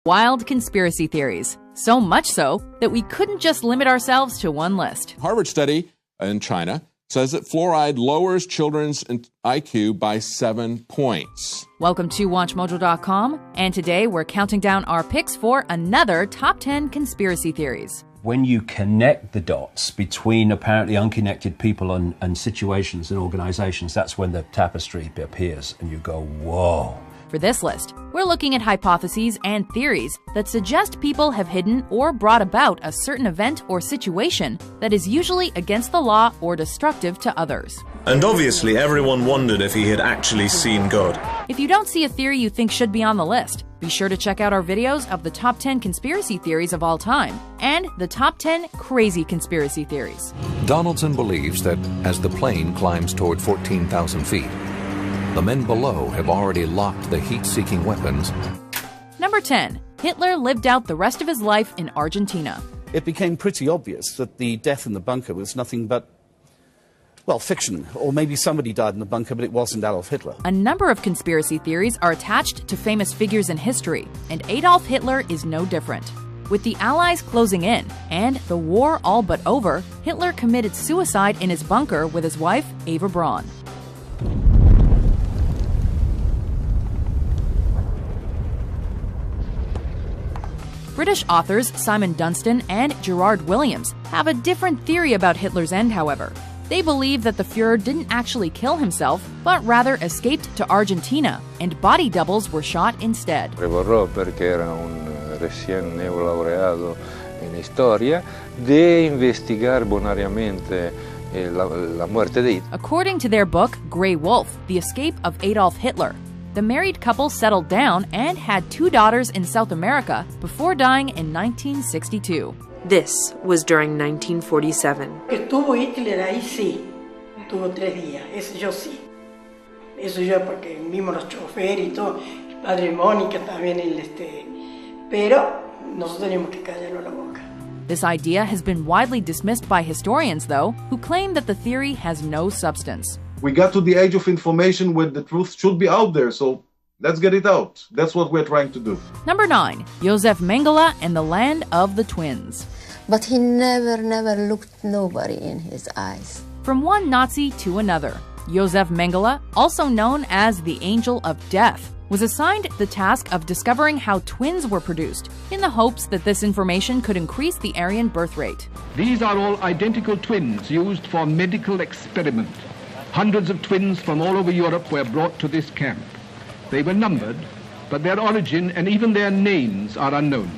Wild conspiracy theories. So much so that we couldn't just limit ourselves to one list. Harvard study in China says that fluoride lowers children's IQ by 7 points. Welcome to WatchMojo.com, and today we're counting down our picks for another top 10 conspiracy theories. When you connect the dots between apparently unconnected people and situations and organizations, that's when the tapestry appears and you go, whoa. For this list, we're looking at hypotheses and theories that suggest people have hidden or brought about a certain event or situation that is usually against the law or destructive to others. And obviously everyone wondered if he had actually seen God. If you don't see a theory you think should be on the list, be sure to check out our videos of the top 10 conspiracy theories of all time and the top 10 crazy conspiracy theories. Donaldson believes that as the plane climbs toward 14,000 feet, the men below have already locked the heat-seeking weapons. Number 10. Hitler lived out the rest of his life in Argentina. It became pretty obvious that the death in the bunker was nothing but, well, fiction. Or maybe somebody died in the bunker, but it wasn't Adolf Hitler. A number of conspiracy theories are attached to famous figures in history, and Adolf Hitler is no different. With the Allies closing in and the war all but over, Hitler committed suicide in his bunker with his wife, Eva Braun. British authors Simon Dunstan and Gerard Williams have a different theory about Hitler's end, however. They believe that the Fuhrer didn't actually kill himself, but rather escaped to Argentina, and body doubles were shot instead. Prevorrò, perché era un recién neolaureado en historia, de investigar bonariamente la muerte de Hitler. According to their book, Grey Wolf, The Escape of Adolf Hitler, the married couple settled down and had 2 daughters in South America before dying in 1962. This was during 1947. Estuvo Hitler ahí, sí. Estuvo 3 días. Eso yo sí. Eso yo porque vimos los choferes y todo. El padre Mónica también, pero nosotros tenemos que callarnos la boca. This idea has been widely dismissed by historians, though, who claim that the theory has no substance. We got to the age of information where the truth should be out there, so let's get it out. That's what we're trying to do. Number 9. Josef Mengele and the Land of the Twins. But he never looked nobody in his eyes. From one Nazi to another, Josef Mengele, also known as the Angel of Death, was assigned the task of discovering how twins were produced, in the hopes that this information could increase the Aryan birth rate. These are all identical twins used for medical experiment. Hundreds of twins from all over Europe were brought to this camp. They were numbered, but their origin and even their names are unknown.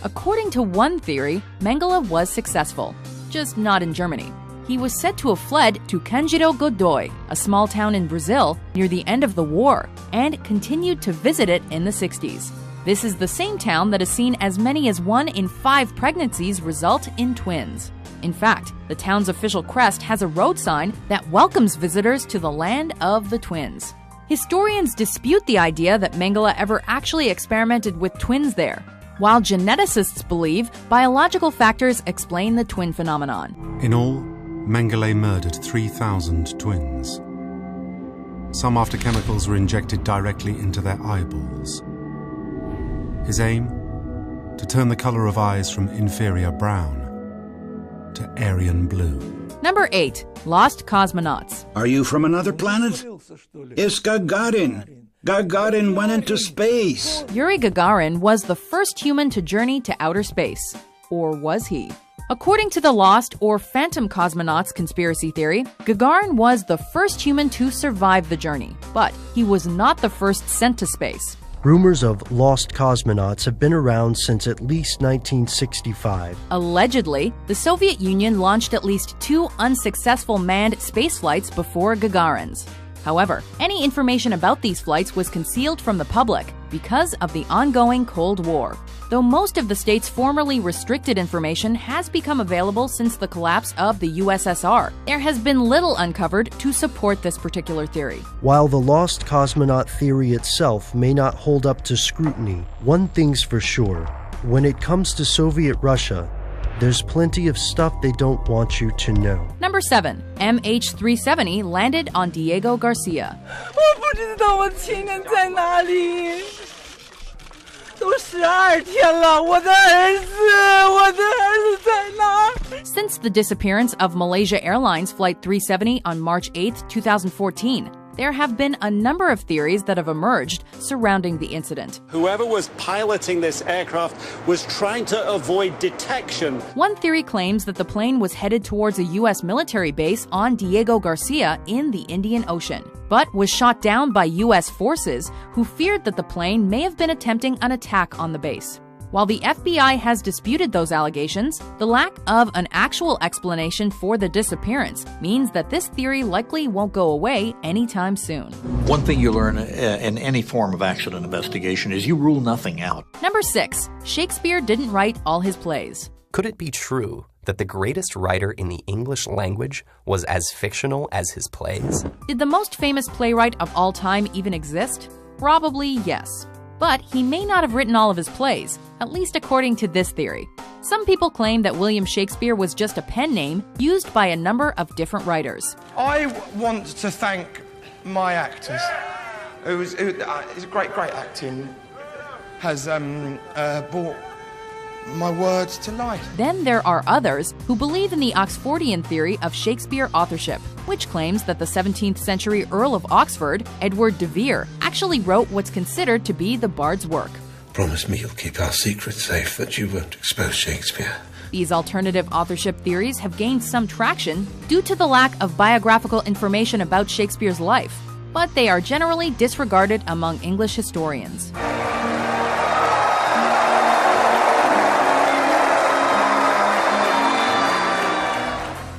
According to one theory, Mengele was successful, just not in Germany. He was said to have fled to Cândido Godói, a small town in Brazil near the end of the war, and continued to visit it in the 60s. This is the same town that has seen as many as 1 in 5 pregnancies result in twins. In fact, the town's official crest has a road sign that welcomes visitors to the Land of the Twins. Historians dispute the idea that Mengele ever actually experimented with twins there, while geneticists believe biological factors explain the twin phenomenon. In all, Mengele murdered 3,000 twins. Some after chemicals were injected directly into their eyeballs. His aim? To turn the color of eyes from inferior brown to Aryan blue. Number 8. Lost Cosmonauts. Are you from another planet? It's Gagarin. Gagarin went into space. Yuri Gagarin was the first human to journey to outer space. Or was he? According to the Lost or Phantom Cosmonauts conspiracy theory, Gagarin was the first human to survive the journey, but he was not the first sent to space. Rumors of lost cosmonauts have been around since at least 1965. Allegedly, the Soviet Union launched at least 2 unsuccessful manned space flights before Gagarin's. However, any information about these flights was concealed from the public because of the ongoing Cold War. Though most of the state's formerly restricted information has become available since the collapse of the USSR, there has been little uncovered to support this particular theory. While the lost cosmonaut theory itself may not hold up to scrutiny, one thing's for sure: when it comes to Soviet Russia, there's plenty of stuff they don't want you to know. Number 7. MH370 landed on Diego Garcia. Since the disappearance of Malaysia Airlines Flight 370 on March 8, 2014, there have been a number of theories that have emerged surrounding the incident. Whoever was piloting this aircraft was trying to avoid detection. One theory claims that the plane was headed towards a U.S. military base on Diego Garcia in the Indian Ocean, but was shot down by U.S. forces who feared that the plane may have been attempting an attack on the base. While the FBI has disputed those allegations, the lack of an actual explanation for the disappearance means that this theory likely won't go away anytime soon. One thing you learn in any form of accident investigation is you rule nothing out. Number 6. Shakespeare didn't write all his plays. Could it be true that the greatest writer in the English language was as fictional as his plays? Did the most famous playwright of all time even exist? Probably yes. But he may not have written all of his plays, at least according to this theory. Some people claim that William Shakespeare was just a pen name used by a number of different writers. I want to thank my actors, who's great acting, has brought my words to life. Then there are others who believe in the Oxfordian theory of Shakespeare authorship, which claims that the 17th century Earl of Oxford, Edward de Vere, actually wrote what's considered to be the Bard's work. Promise me you'll keep our secret safe, that you won't expose Shakespeare. These alternative authorship theories have gained some traction due to the lack of biographical information about Shakespeare's life, but they are generally disregarded among English historians.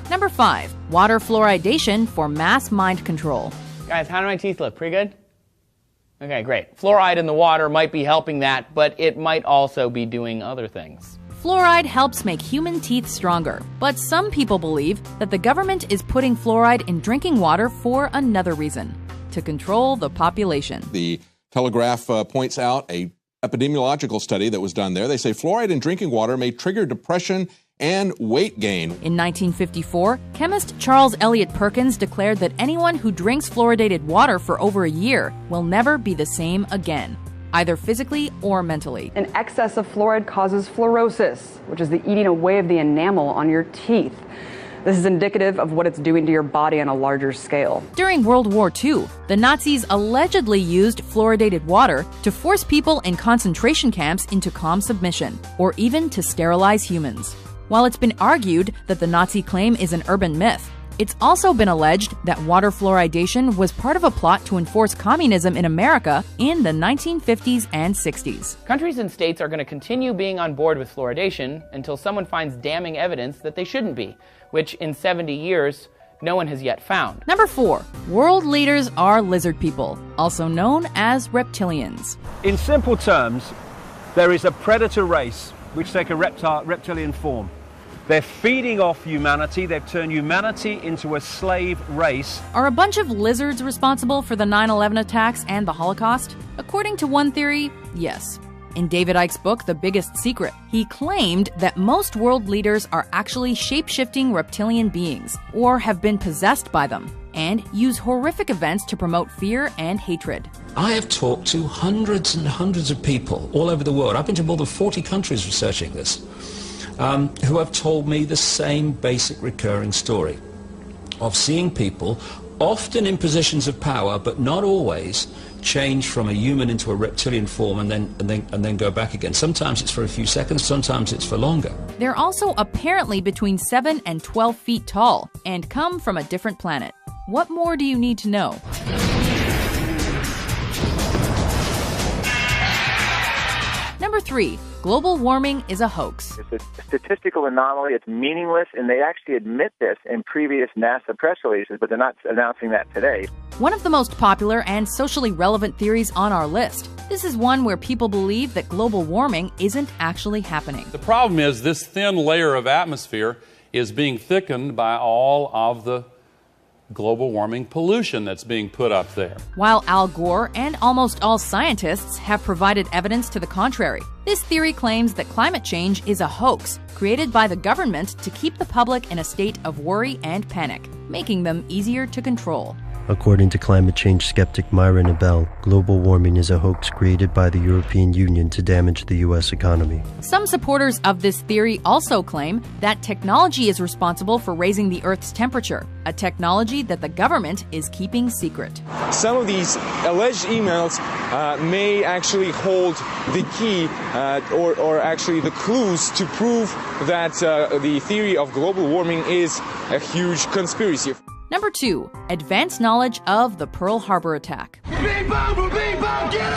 Number 5. Water fluoridation for mass mind control. Guys, how do my teeth look? Pretty good? Okay, great. Fluoride in the water might be helping that, but it might also be doing other things. Fluoride helps make human teeth stronger, but some people believe that the government is putting fluoride in drinking water for another reason: to control the population. The Telegraph points out a epidemiological study that was done there. They say fluoride in drinking water may trigger depression and weight gain. In 1954, chemist Charles Eliot Perkins declared that anyone who drinks fluoridated water for over a year will never be the same again, either physically or mentally. An excess of fluoride causes fluorosis, which is the eating away of the enamel on your teeth. This is indicative of what it's doing to your body on a larger scale. During World War II, the Nazis allegedly used fluoridated water to force people in concentration camps into calm submission, or even to sterilize humans. While it's been argued that the Nazi claim is an urban myth, it's also been alleged that water fluoridation was part of a plot to enforce communism in America in the 1950s and 60s. Countries and states are going to continue being on board with fluoridation until someone finds damning evidence that they shouldn't be, which in 70 years, no one has yet found. Number 4. World leaders are lizard people, also known as reptilians. In simple terms, there is a predator race which take a reptilian form. They're feeding off humanity. They've turned humanity into a slave race. Are a bunch of lizards responsible for the 9/11 attacks and the Holocaust? According to one theory, yes. In David Icke's book, The Biggest Secret, he claimed that most world leaders are actually shape-shifting reptilian beings, or have been possessed by them, and use horrific events to promote fear and hatred. I have talked to hundreds and hundreds of people all over the world. I've been to more than 40 countries researching this, who have told me the same basic recurring story of seeing people, often in positions of power, but not always, change from a human into a reptilian form and then go back again. Sometimes it's for a few seconds, sometimes it's for longer. They're also apparently between 7 and 12 feet tall and come from a different planet. What more do you need to know? Number 3. Global warming is a hoax. It's a statistical anomaly. It's meaningless, and they actually admit this in previous NASA press releases, but they're not announcing that today. One of the most popular and socially relevant theories on our list. This is one where people believe that global warming isn't actually happening. The problem is this thin layer of atmosphere is being thickened by all of the global warming pollution that's being put up there. While Al Gore and almost all scientists have provided evidence to the contrary, this theory claims that climate change is a hoax created by the government to keep the public in a state of worry and panic, making them easier to control. According to climate change skeptic Myra Nabel, global warming is a hoax created by the European Union to damage the U.S. economy. Some supporters of this theory also claim that technology is responsible for raising the Earth's temperature, a technology that the government is keeping secret. Some of these alleged emails may actually hold the key or actually the clues to prove that the theory of global warming is a huge conspiracy. Number 2, advanced knowledge of the Pearl Harbor attack. Big bomber, get up, get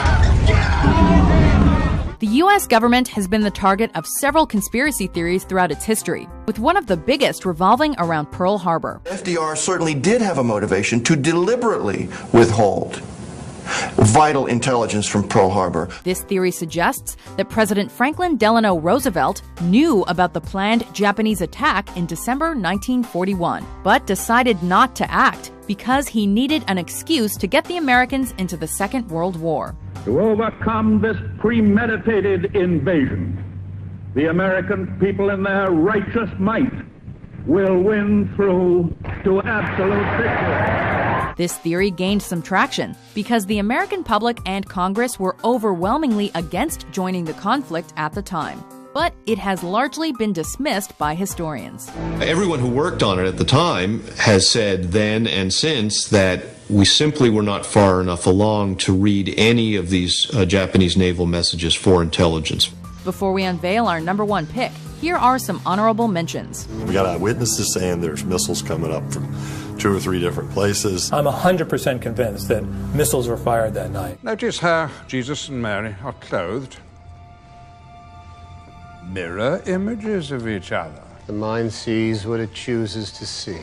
up! The U.S. government has been the target of several conspiracy theories throughout its history, with one of the biggest revolving around Pearl Harbor. FDR certainly did have a motivation to deliberately withhold vital intelligence from Pearl Harbor. This theory suggests that President Franklin Delano Roosevelt knew about the planned Japanese attack in December 1941, but decided not to act because he needed an excuse to get the Americans into the Second World War. To overcome this premeditated invasion, the American people in their righteous might will win through to absolute victory. This theory gained some traction because the American public and Congress were overwhelmingly against joining the conflict at the time. But it has largely been dismissed by historians. Everyone who worked on it at the time has said then and since that we simply were not far enough along to read any of these Japanese naval messages for intelligence. Before we unveil our number 1 pick, here are some honorable mentions. We got eyewitnesses saying there's missiles coming up from 2 or 3 different places. I'm 100% convinced that missiles were fired that night. Notice how Jesus and Mary are clothed. Mirror images of each other. The mind sees what it chooses to see.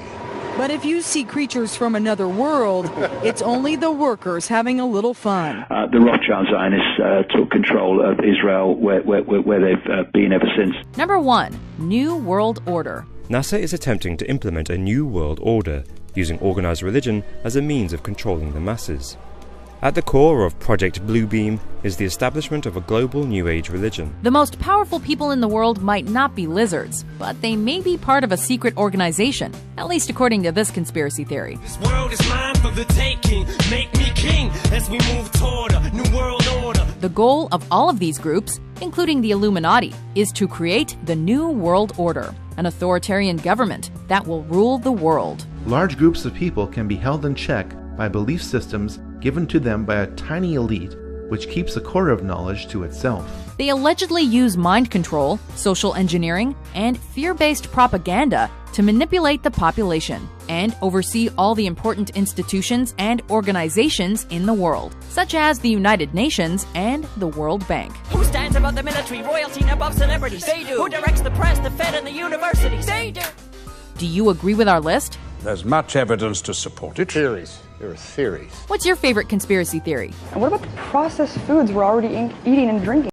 But if you see creatures from another world, it's only the workers having a little fun. The Rothschild Zionists took control of Israel where they've been ever since. Number 1, New World Order. NASA is attempting to implement a new world order, using organized religion as a means of controlling the masses. At the core of Project Bluebeam is the establishment of a global New Age religion. The most powerful people in the world might not be lizards, but they may be part of a secret organization, at least according to this conspiracy theory. This world is mine for the taking. Make me king as we move toward a new world order. The goal of all of these groups, including the Illuminati, is to create the New World Order, an authoritarian government that will rule the world. Large groups of people can be held in check by belief systems given to them by a tiny elite, which keeps the core of knowledge to itself. They allegedly use mind control, social engineering, and fear-based propaganda to manipulate the population and oversee all the important institutions and organizations in the world, such as the United Nations and the World Bank. Who stands above the military, royalty, and above celebrities? They do. Who directs the press, the Fed, and the universities? They do. Do you agree with our list? There's much evidence to support it. Theories. There are theories. What's your favorite conspiracy theory? And what about the processed foods we're already eating and drinking?